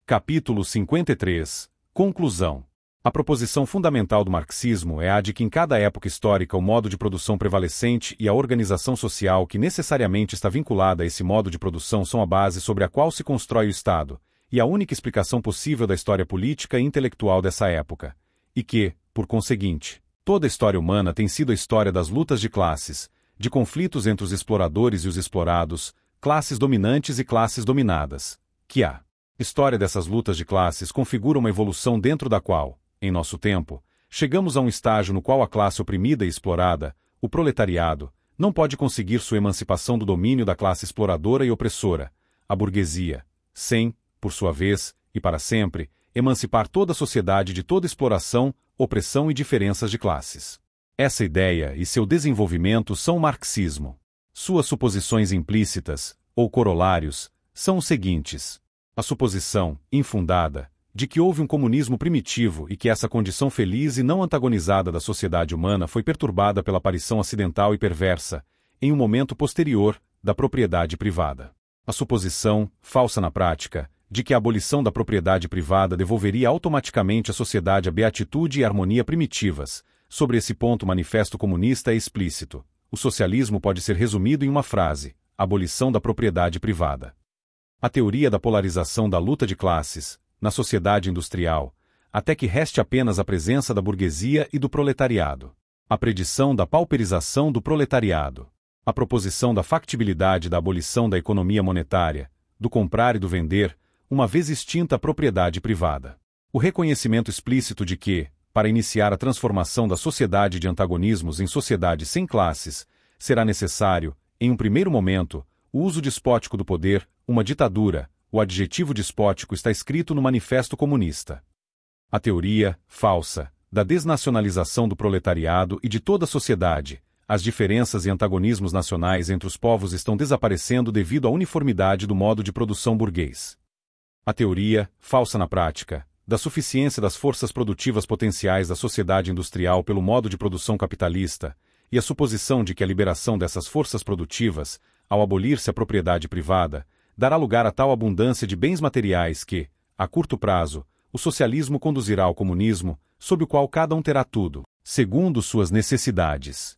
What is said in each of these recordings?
Capítulo 53. Conclusão. A proposição fundamental do marxismo é a de que em cada época histórica o modo de produção prevalecente e a organização social que necessariamente está vinculada a esse modo de produção são a base sobre a qual se constrói o Estado, e a única explicação possível da história política e intelectual dessa época, e que, por conseguinte, toda a história humana tem sido a história das lutas de classes, de conflitos entre os exploradores e os explorados, classes dominantes e classes dominadas, que a história dessas lutas de classes configura uma evolução dentro da qual, em nosso tempo, chegamos a um estágio no qual a classe oprimida e explorada, o proletariado, não pode conseguir sua emancipação do domínio da classe exploradora e opressora, a burguesia, sem, por sua vez, e para sempre, emancipar toda a sociedade de toda exploração, opressão e diferenças de classes. Essa ideia e seu desenvolvimento são o marxismo. Suas suposições implícitas, ou corolários, são os seguintes. A suposição, infundada, de que houve um comunismo primitivo e que essa condição feliz e não antagonizada da sociedade humana foi perturbada pela aparição acidental e perversa, em um momento posterior, da propriedade privada. A suposição, falsa na prática, de que a abolição da propriedade privada devolveria automaticamente à sociedade a beatitude e a harmonia primitivas. Sobre esse ponto o Manifesto Comunista é explícito. O socialismo pode ser resumido em uma frase: abolição da propriedade privada. A teoria da polarização da luta de classes, na sociedade industrial, até que reste apenas a presença da burguesia e do proletariado. A predição da pauperização do proletariado. A proposição da factibilidade da abolição da economia monetária, do comprar e do vender, uma vez extinta a propriedade privada. O reconhecimento explícito de que, para iniciar a transformação da sociedade de antagonismos em sociedade sem classes, será necessário, em um primeiro momento, o uso despótico do poder, uma ditadura. O adjetivo despótico está escrito no Manifesto Comunista. A teoria, falsa, da desnacionalização do proletariado e de toda a sociedade. As diferenças e antagonismos nacionais entre os povos estão desaparecendo devido à uniformidade do modo de produção burguês. A teoria, falsa na prática, da suficiência das forças produtivas potenciais da sociedade industrial pelo modo de produção capitalista, e a suposição de que a liberação dessas forças produtivas, ao abolir-se a propriedade privada, dará lugar a tal abundância de bens materiais que, a curto prazo, o socialismo conduzirá ao comunismo, sob o qual cada um terá tudo, segundo suas necessidades.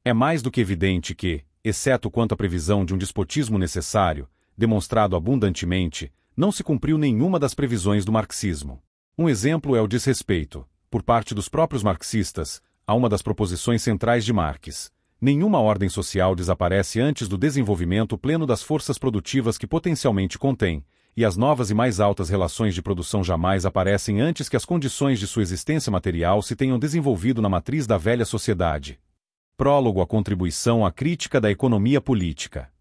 É mais do que evidente que, exceto quanto à previsão de um despotismo necessário, demonstrado abundantemente, não se cumpriu nenhuma das previsões do marxismo. Um exemplo é o desrespeito, por parte dos próprios marxistas, a uma das proposições centrais de Marx. Nenhuma ordem social desaparece antes do desenvolvimento pleno das forças produtivas que potencialmente contém, e as novas e mais altas relações de produção jamais aparecem antes que as condições de sua existência material se tenham desenvolvido na matriz da velha sociedade. Prólogo à contribuição à crítica da economia política.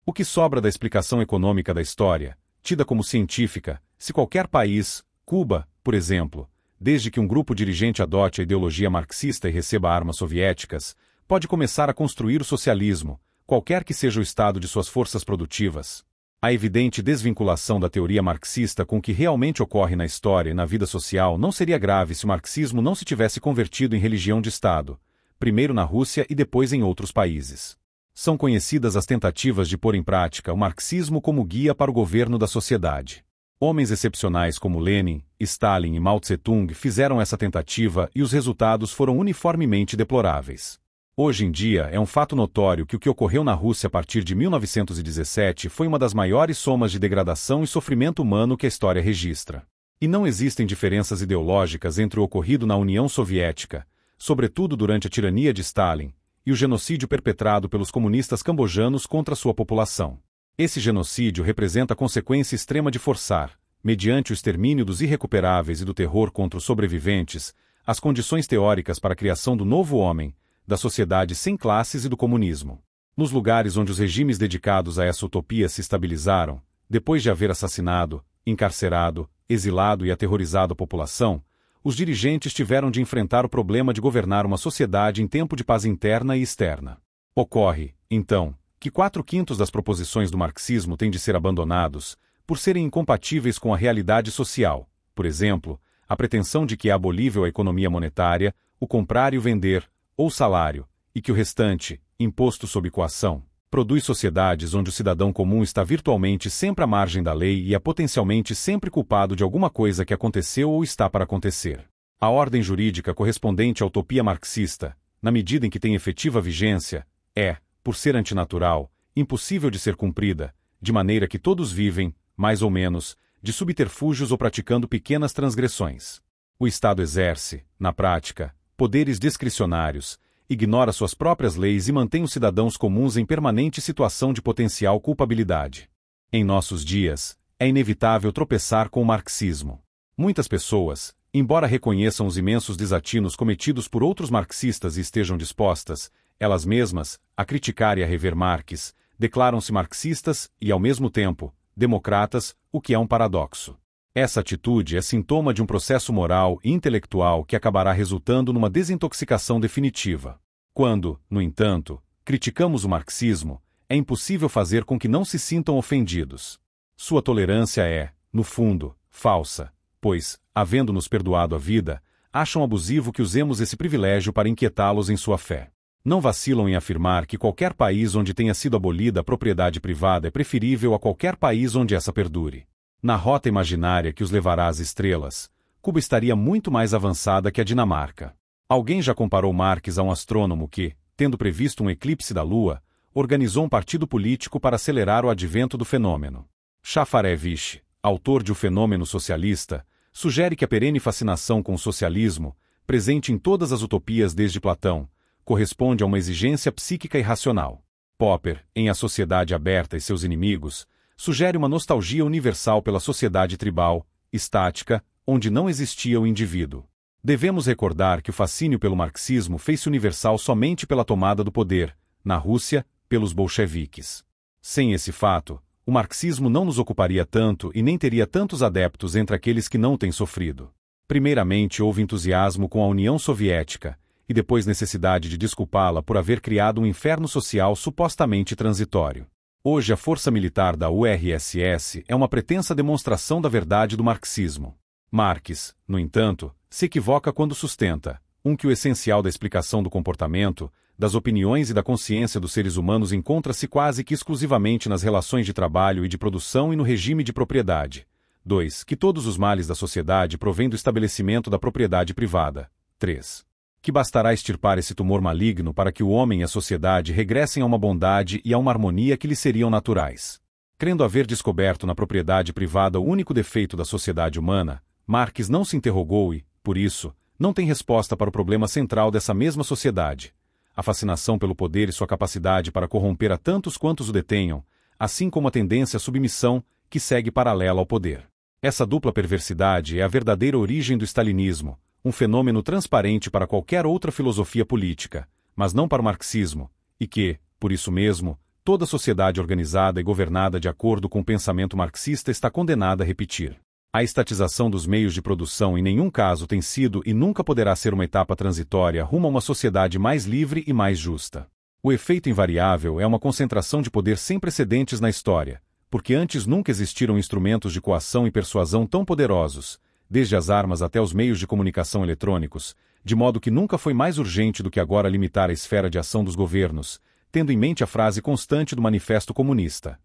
O que sobra da explicação econômica da história, tida como científica, se qualquer país, Cuba, por exemplo, desde que um grupo dirigente adote a ideologia marxista e receba armas soviéticas, pode começar a construir o socialismo, qualquer que seja o estado de suas forças produtivas. A evidente desvinculação da teoria marxista com o que realmente ocorre na história e na vida social não seria grave se o marxismo não se tivesse convertido em religião de Estado, primeiro na Rússia e depois em outros países. São conhecidas as tentativas de pôr em prática o marxismo como guia para o governo da sociedade. Homens excepcionais como Lenin, Stalin e Mao Tse-tung fizeram essa tentativa e os resultados foram uniformemente deploráveis. Hoje em dia é um fato notório que o que ocorreu na Rússia a partir de 1917 foi uma das maiores somas de degradação e sofrimento humano que a história registra. E não existem diferenças ideológicas entre o ocorrido na União Soviética, sobretudo durante a tirania de Stalin, e o genocídio perpetrado pelos comunistas cambojanos contra sua população. Esse genocídio representa a consequência extrema de forçar, mediante o extermínio dos irrecuperáveis e do terror contra os sobreviventes, as condições teóricas para a criação do novo homem, da sociedade sem classes e do comunismo. Nos lugares onde os regimes dedicados a essa utopia se estabilizaram, depois de haver assassinado, encarcerado, exilado e aterrorizado a população, os dirigentes tiveram de enfrentar o problema de governar uma sociedade em tempo de paz interna e externa. Ocorre, então, que 4/5 das proposições do marxismo têm de ser abandonados, por serem incompatíveis com a realidade social, por exemplo, a pretensão de que é abolível a economia monetária, o comprar e o vender, ou salário, e que o restante, imposto sob coação, Produz sociedades onde o cidadão comum está virtualmente sempre à margem da lei e é potencialmente sempre culpado de alguma coisa que aconteceu ou está para acontecer. A ordem jurídica correspondente à utopia marxista, na medida em que tem efetiva vigência, é, por ser antinatural, impossível de ser cumprida, de maneira que todos vivem, mais ou menos, de subterfúgios ou praticando pequenas transgressões. O Estado exerce, na prática, poderes discricionários, ignora suas próprias leis e mantém os cidadãos comuns em permanente situação de potencial culpabilidade. Em nossos dias, é inevitável tropeçar com o marxismo. Muitas pessoas, embora reconheçam os imensos desatinos cometidos por outros marxistas e estejam dispostas, elas mesmas, a criticar e a rever Marx, declaram-se marxistas e, ao mesmo tempo, democratas, o que é um paradoxo. Essa atitude é sintoma de um processo moral e intelectual que acabará resultando numa desintoxicação definitiva. Quando, no entanto, criticamos o marxismo, é impossível fazer com que não se sintam ofendidos. Sua tolerância é, no fundo, falsa, pois, havendo-nos perdoado a vida, acham abusivo que usemos esse privilégio para inquietá-los em sua fé. Não vacilam em afirmar que qualquer país onde tenha sido abolida a propriedade privada é preferível a qualquer país onde essa perdure. Na rota imaginária que os levará às estrelas, Cuba estaria muito mais avançada que a Dinamarca. Alguém já comparou Marx a um astrônomo que, tendo previsto um eclipse da Lua, organizou um partido político para acelerar o advento do fenômeno. Shafarevich, autor de O Fenômeno Socialista, sugere que a perene fascinação com o socialismo, presente em todas as utopias desde Platão, corresponde a uma exigência psíquica irracional. Popper, em A Sociedade Aberta e Seus Inimigos, sugere uma nostalgia universal pela sociedade tribal, estática, onde não existia o indivíduo. Devemos recordar que o fascínio pelo marxismo fez-se universal somente pela tomada do poder, na Rússia, pelos bolcheviques. Sem esse fato, o marxismo não nos ocuparia tanto e nem teria tantos adeptos entre aqueles que não têm sofrido. Primeiramente houve entusiasmo com a União Soviética, e depois necessidade de desculpá-la por haver criado um inferno social supostamente transitório. Hoje a força militar da URSS é uma pretensa demonstração da verdade do marxismo. Marx, no entanto, se equivoca quando sustenta, que o essencial da explicação do comportamento, das opiniões e da consciência dos seres humanos encontra-se quase que exclusivamente nas relações de trabalho e de produção e no regime de propriedade. 2. Que todos os males da sociedade provêm do estabelecimento da propriedade privada. 3. Que bastará extirpar esse tumor maligno para que o homem e a sociedade regressem a uma bondade e a uma harmonia que lhes seriam naturais. Crendo haver descoberto na propriedade privada o único defeito da sociedade humana, Marx não se interrogou e, por isso, não tem resposta para o problema central dessa mesma sociedade: a fascinação pelo poder e sua capacidade para corromper a tantos quantos o detenham, assim como a tendência à submissão, que segue paralela ao poder. Essa dupla perversidade é a verdadeira origem do stalinismo, um fenômeno transparente para qualquer outra filosofia política, mas não para o marxismo, e que, por isso mesmo, toda sociedade organizada e governada de acordo com o pensamento marxista está condenada a repetir. A estatização dos meios de produção em nenhum caso tem sido e nunca poderá ser uma etapa transitória rumo a uma sociedade mais livre e mais justa. O efeito invariável é uma concentração de poder sem precedentes na história, porque antes nunca existiram instrumentos de coação e persuasão tão poderosos, desde as armas até os meios de comunicação eletrônicos, de modo que nunca foi mais urgente do que agora limitar a esfera de ação dos governos, tendo em mente a frase constante do Manifesto Comunista.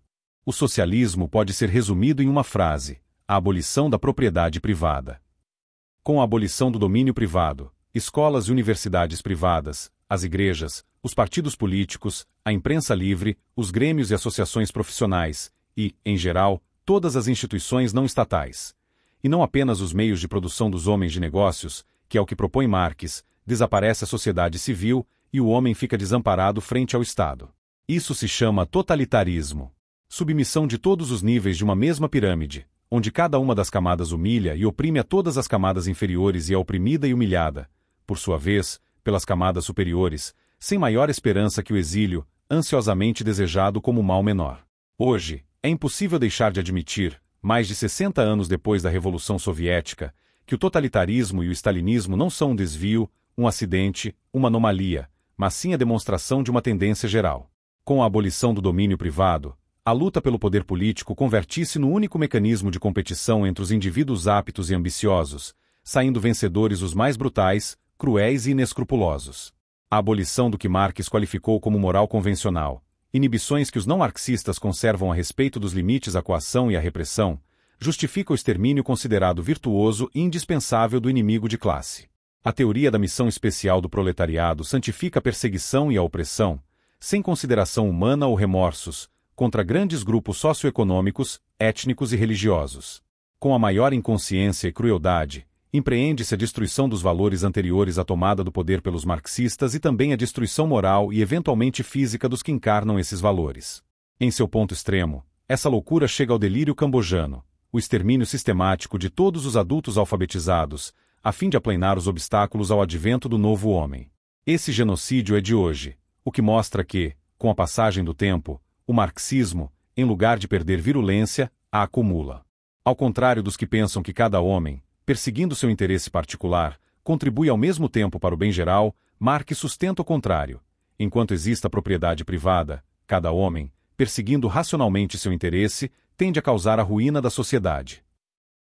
O socialismo pode ser resumido em uma frase: a abolição da propriedade privada. Com a abolição do domínio privado, escolas e universidades privadas, as igrejas, os partidos políticos, a imprensa livre, os grêmios e associações profissionais, e, em geral, todas as instituições não estatais, e não apenas os meios de produção dos homens de negócios, que é o que propõe Marx, desaparece a sociedade civil e o homem fica desamparado frente ao Estado. Isso se chama totalitarismo. Submissão de todos os níveis de uma mesma pirâmide, onde cada uma das camadas humilha e oprime a todas as camadas inferiores e é oprimida e humilhada, por sua vez, pelas camadas superiores, sem maior esperança que o exílio, ansiosamente desejado como mal menor. Hoje, é impossível deixar de admitir, mais de 60 anos depois da Revolução Soviética, que o totalitarismo e o stalinismo não são um desvio, um acidente, uma anomalia, mas sim a demonstração de uma tendência geral. Com a abolição do domínio privado, a luta pelo poder político convertisse no único mecanismo de competição entre os indivíduos aptos e ambiciosos, saindo vencedores os mais brutais, cruéis e inescrupulosos. A abolição do que Marx qualificou como moral convencional, inibições que os não-marxistas conservam a respeito dos limites à coação e à repressão, justifica o extermínio considerado virtuoso e indispensável do inimigo de classe. A teoria da missão especial do proletariado santifica a perseguição e a opressão, sem consideração humana ou remorsos, contra grandes grupos socioeconômicos, étnicos e religiosos. Com a maior inconsciência e crueldade, empreende-se a destruição dos valores anteriores à tomada do poder pelos marxistas e também a destruição moral e eventualmente física dos que encarnam esses valores. Em seu ponto extremo, essa loucura chega ao delírio cambojano, o extermínio sistemático de todos os adultos alfabetizados, a fim de aplanar os obstáculos ao advento do novo homem. Esse genocídio é de hoje, o que mostra que, com a passagem do tempo, o marxismo, em lugar de perder virulência, a acumula. Ao contrário dos que pensam que cada homem, perseguindo seu interesse particular, contribui ao mesmo tempo para o bem geral, Marx sustenta o contrário. Enquanto exista propriedade privada, cada homem, perseguindo racionalmente seu interesse, tende a causar a ruína da sociedade.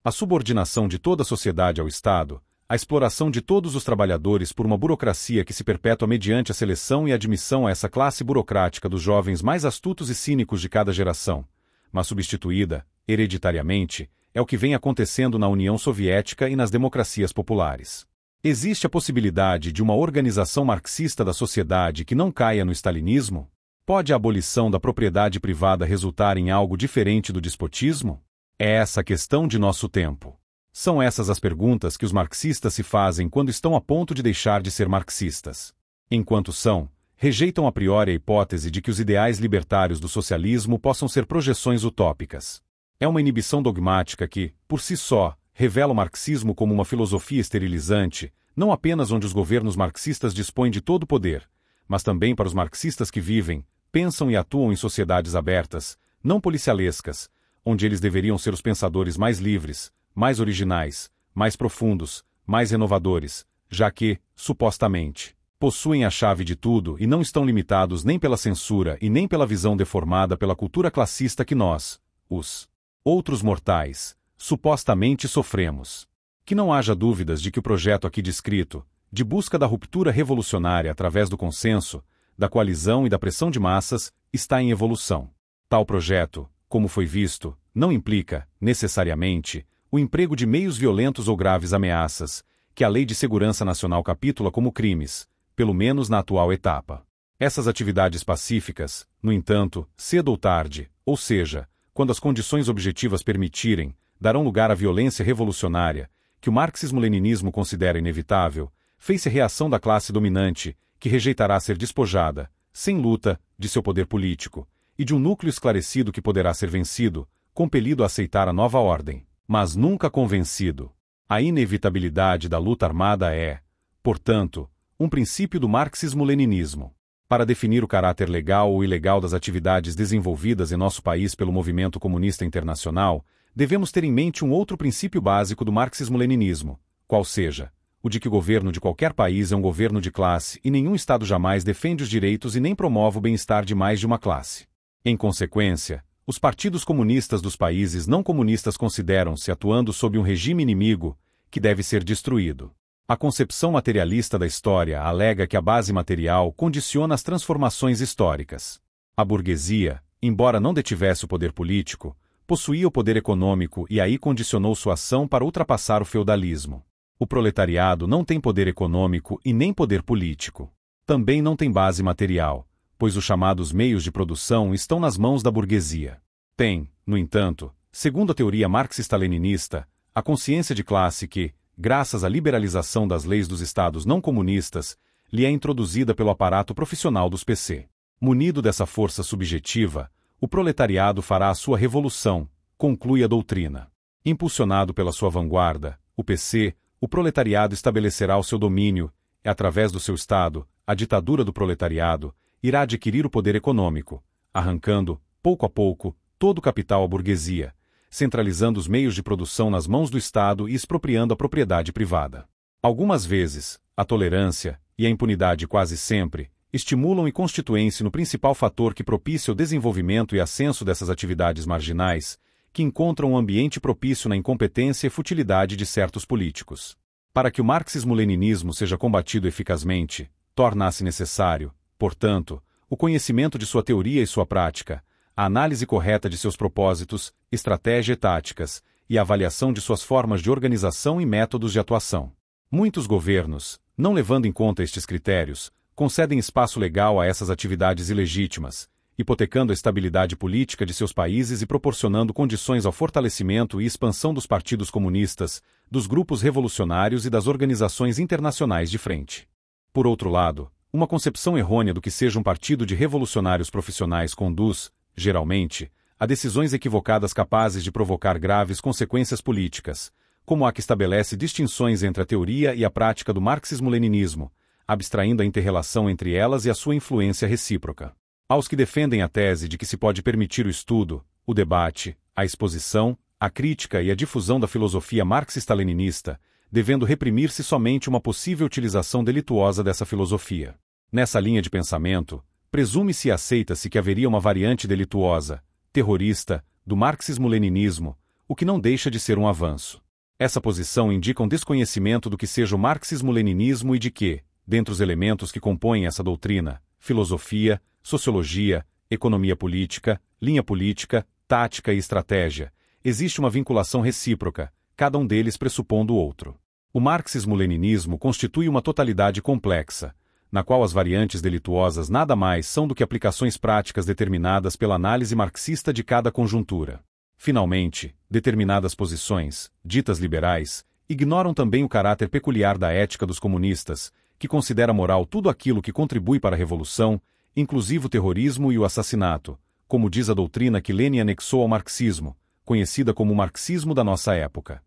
A subordinação de toda a sociedade ao Estado, a exploração de todos os trabalhadores por uma burocracia que se perpetua mediante a seleção e admissão a essa classe burocrática dos jovens mais astutos e cínicos de cada geração, mas substituída, hereditariamente, é o que vem acontecendo na União Soviética e nas democracias populares. Existe a possibilidade de uma organização marxista da sociedade que não caia no stalinismo? Pode a abolição da propriedade privada resultar em algo diferente do despotismo? É essa a questão de nosso tempo. São essas as perguntas que os marxistas se fazem quando estão a ponto de deixar de ser marxistas. Enquanto são, rejeitam a priori a hipótese de que os ideais libertários do socialismo possam ser projeções utópicas. É uma inibição dogmática que, por si só, revela o marxismo como uma filosofia esterilizante, não apenas onde os governos marxistas dispõem de todo o poder, mas também para os marxistas que vivem, pensam e atuam em sociedades abertas, não policialescas, onde eles deveriam ser os pensadores mais livres, mais originais, mais profundos, mais renovadores, já que, supostamente, possuem a chave de tudo e não estão limitados nem pela censura e nem pela visão deformada pela cultura classista que nós, os outros mortais, supostamente sofremos. Que não haja dúvidas de que o projeto aqui descrito, de busca da ruptura revolucionária através do consenso, da coalizão e da pressão de massas, está em evolução. Tal projeto, como foi visto, não implica, necessariamente, o emprego de meios violentos ou graves ameaças, que a Lei de Segurança Nacional capitula como crimes, pelo menos na atual etapa. Essas atividades pacíficas, no entanto, cedo ou tarde, ou seja, quando as condições objetivas permitirem, darão lugar à violência revolucionária, que o marxismo-leninismo considera inevitável, fez-se reação da classe dominante, que rejeitará ser despojada, sem luta, de seu poder político, e de um núcleo esclarecido que poderá ser vencido, compelido a aceitar a nova ordem, mas nunca convencido. A inevitabilidade da luta armada é, portanto, um princípio do marxismo-leninismo. Para definir o caráter legal ou ilegal das atividades desenvolvidas em nosso país pelo movimento comunista internacional, devemos ter em mente um outro princípio básico do marxismo-leninismo, qual seja, o de que o governo de qualquer país é um governo de classe e nenhum Estado jamais defende os direitos e nem promove o bem-estar de mais de uma classe. Em consequência, os partidos comunistas dos países não comunistas consideram-se atuando sob um regime inimigo, que deve ser destruído. A concepção materialista da história alega que a base material condiciona as transformações históricas. A burguesia, embora não detivesse o poder político, possuía o poder econômico e aí condicionou sua ação para ultrapassar o feudalismo. O proletariado não tem poder econômico e nem poder político. Também não tem base material, pois os chamados meios de produção estão nas mãos da burguesia. Tem, no entanto, segundo a teoria marxista-leninista, a consciência de classe que, graças à liberalização das leis dos estados não comunistas, lhe é introduzida pelo aparato profissional dos PC. Munido dessa força subjetiva, o proletariado fará a sua revolução, conclui a doutrina. Impulsionado pela sua vanguarda, o PC, o proletariado estabelecerá o seu domínio, e através do seu Estado, a ditadura do proletariado, irá adquirir o poder econômico, arrancando, pouco a pouco, todo o capital à burguesia, centralizando os meios de produção nas mãos do Estado e expropriando a propriedade privada. Algumas vezes, a tolerância, e a impunidade quase sempre, estimulam e constituem-se no principal fator que propicia o desenvolvimento e ascenso dessas atividades marginais, que encontram um ambiente propício na incompetência e futilidade de certos políticos. Para que o marxismo-leninismo seja combatido eficazmente, torna-se necessário, portanto, o conhecimento de sua teoria e sua prática, a análise correta de seus propósitos, estratégia e táticas, e a avaliação de suas formas de organização e métodos de atuação. Muitos governos, não levando em conta estes critérios, concedem espaço legal a essas atividades ilegítimas, hipotecando a estabilidade política de seus países e proporcionando condições ao fortalecimento e expansão dos partidos comunistas, dos grupos revolucionários e das organizações internacionais de frente. Por outro lado, uma concepção errônea do que seja um partido de revolucionários profissionais conduz, geralmente, a decisões equivocadas capazes de provocar graves consequências políticas, como a que estabelece distinções entre a teoria e a prática do marxismo-leninismo, abstraindo a inter-relação entre elas e a sua influência recíproca. Aos que defendem a tese de que se pode permitir o estudo, o debate, a exposição, a crítica e a difusão da filosofia marxista-leninista, devendo reprimir-se somente uma possível utilização delituosa dessa filosofia. Nessa linha de pensamento, presume-se e aceita-se que haveria uma variante delituosa, terrorista, do marxismo-leninismo, o que não deixa de ser um avanço. Essa posição indica um desconhecimento do que seja o marxismo-leninismo e de que, dentre os elementos que compõem essa doutrina, filosofia, sociologia, economia política, linha política, tática e estratégia, existe uma vinculação recíproca, cada um deles pressupondo o outro. O marxismo-leninismo constitui uma totalidade complexa, na qual as variantes delituosas nada mais são do que aplicações práticas determinadas pela análise marxista de cada conjuntura. Finalmente, determinadas posições, ditas liberais, ignoram também o caráter peculiar da ética dos comunistas, que considera moral tudo aquilo que contribui para a revolução, inclusive o terrorismo e o assassinato, como diz a doutrina que Lenin anexou ao marxismo, conhecida como o marxismo da nossa época.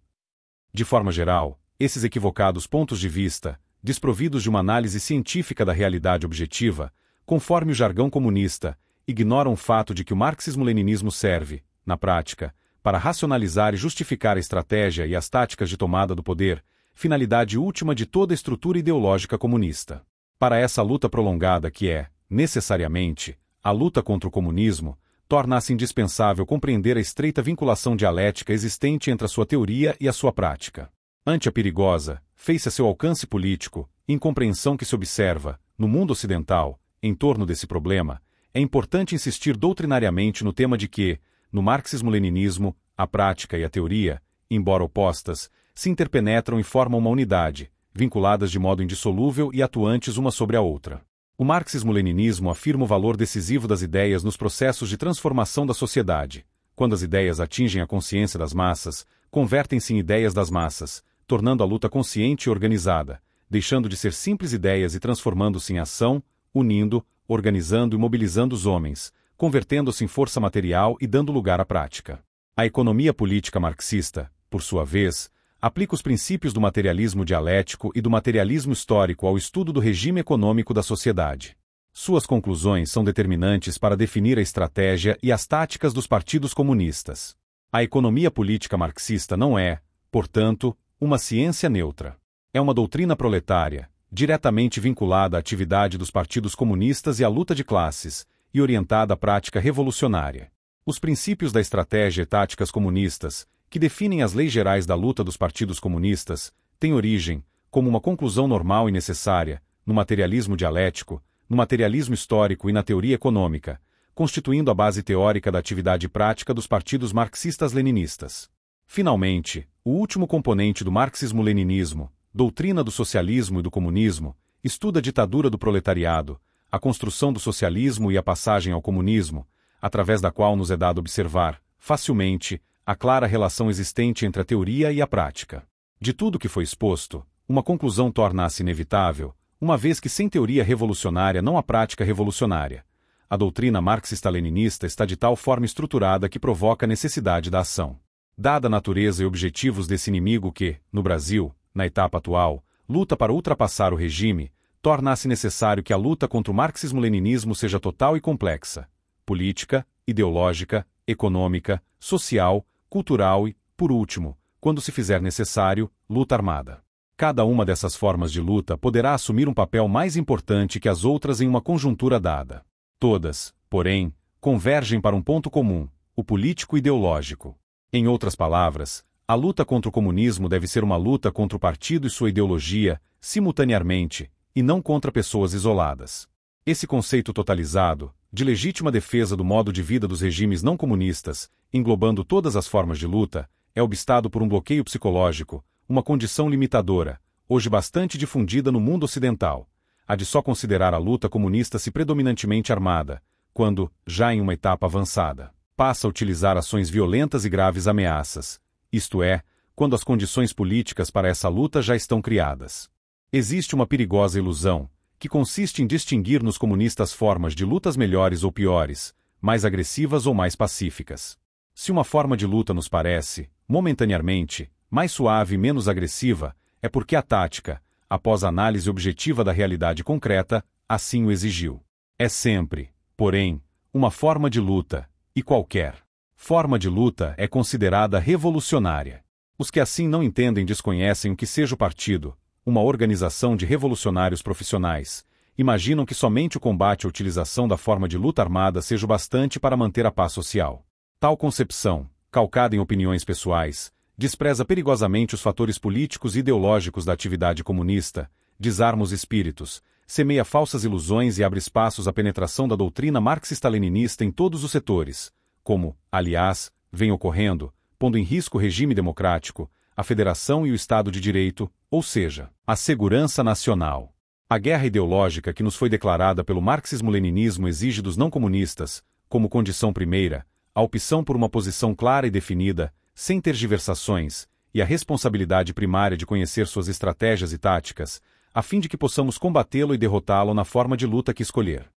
De forma geral, esses equivocados pontos de vista, desprovidos de uma análise científica da realidade objetiva, conforme o jargão comunista, ignoram o fato de que o marxismo-leninismo serve, na prática, para racionalizar e justificar a estratégia e as táticas de tomada do poder, finalidade última de toda a estrutura ideológica comunista. Para essa luta prolongada que é, necessariamente, a luta contra o comunismo, torna-se indispensável compreender a estreita vinculação dialética existente entre a sua teoria e a sua prática. Ante a perigosa, fez-se a seu alcance político, incompreensão que se observa, no mundo ocidental, em torno desse problema, é importante insistir doutrinariamente no tema de que, no marxismo-leninismo, a prática e a teoria, embora opostas, se interpenetram e formam uma unidade, vinculadas de modo indissolúvel e atuantes uma sobre a outra. O marxismo-leninismo afirma o valor decisivo das ideias nos processos de transformação da sociedade. Quando as ideias atingem a consciência das massas, convertem-se em ideias das massas, tornando a luta consciente e organizada, deixando de ser simples ideias e transformando-se em ação, unindo, organizando e mobilizando os homens, convertendo-se em força material e dando lugar à prática. A economia política marxista, por sua vez, aplica os princípios do materialismo dialético e do materialismo histórico ao estudo do regime econômico da sociedade. Suas conclusões são determinantes para definir a estratégia e as táticas dos partidos comunistas. A economia política marxista não é, portanto, uma ciência neutra. É uma doutrina proletária, diretamente vinculada à atividade dos partidos comunistas e à luta de classes, e orientada à prática revolucionária. Os princípios da estratégia e táticas comunistas, que definem as leis gerais da luta dos partidos comunistas, têm origem, como uma conclusão normal e necessária, no materialismo dialético, no materialismo histórico e na teoria econômica, constituindo a base teórica da atividade prática dos partidos marxistas-leninistas. Finalmente, o último componente do marxismo-leninismo, doutrina do socialismo e do comunismo, estuda a ditadura do proletariado, a construção do socialismo e a passagem ao comunismo, através da qual nos é dado observar, facilmente, a clara relação existente entre a teoria e a prática. De tudo que foi exposto, uma conclusão torna-se inevitável, uma vez que sem teoria revolucionária não há prática revolucionária. A doutrina marxista-leninista está de tal forma estruturada que provoca a necessidade da ação. Dada a natureza e objetivos desse inimigo que, no Brasil, na etapa atual, luta para ultrapassar o regime, torna-se necessário que a luta contra o marxismo-leninismo seja total e complexa, política, ideológica, econômica, social, cultural e, por último, quando se fizer necessário, luta armada. Cada uma dessas formas de luta poderá assumir um papel mais importante que as outras em uma conjuntura dada. Todas, porém, convergem para um ponto comum, o político-ideológico. Em outras palavras, a luta contra o comunismo deve ser uma luta contra o partido e sua ideologia, simultaneamente, e não contra pessoas isoladas. Esse conceito totalizado, de legítima defesa do modo de vida dos regimes não comunistas, englobando todas as formas de luta, é obstado por um bloqueio psicológico, uma condição limitadora, hoje bastante difundida no mundo ocidental, a de só considerar a luta comunista se predominantemente armada, quando, já em uma etapa avançada, passa a utilizar ações violentas e graves ameaças, isto é, quando as condições políticas para essa luta já estão criadas. Existe uma perigosa ilusão, que consiste em distinguir nos comunistas formas de lutas melhores ou piores, mais agressivas ou mais pacíficas. Se uma forma de luta nos parece, momentaneamente, mais suave e menos agressiva, é porque a tática, após análise objetiva da realidade concreta, assim o exigiu. É sempre, porém, uma forma de luta, e qualquer forma de luta é considerada revolucionária. Os que assim não entendem desconhecem o que seja o partido, uma organização de revolucionários profissionais, imaginam que somente o combate à utilização da forma de luta armada seja o bastante para manter a paz social. Tal concepção, calcada em opiniões pessoais, despreza perigosamente os fatores políticos e ideológicos da atividade comunista, desarma os espíritos, semeia falsas ilusões e abre espaços à penetração da doutrina marxista-leninista em todos os setores, como, aliás, vem ocorrendo, pondo em risco o regime democrático, a federação e o Estado de Direito, ou seja, a segurança nacional. A guerra ideológica que nos foi declarada pelo marxismo-leninismo exige dos não comunistas, como condição primeira, a opção por uma posição clara e definida, sem tergiversações, e a responsabilidade primária de conhecer suas estratégias e táticas, a fim de que possamos combatê-lo e derrotá-lo na forma de luta que escolher.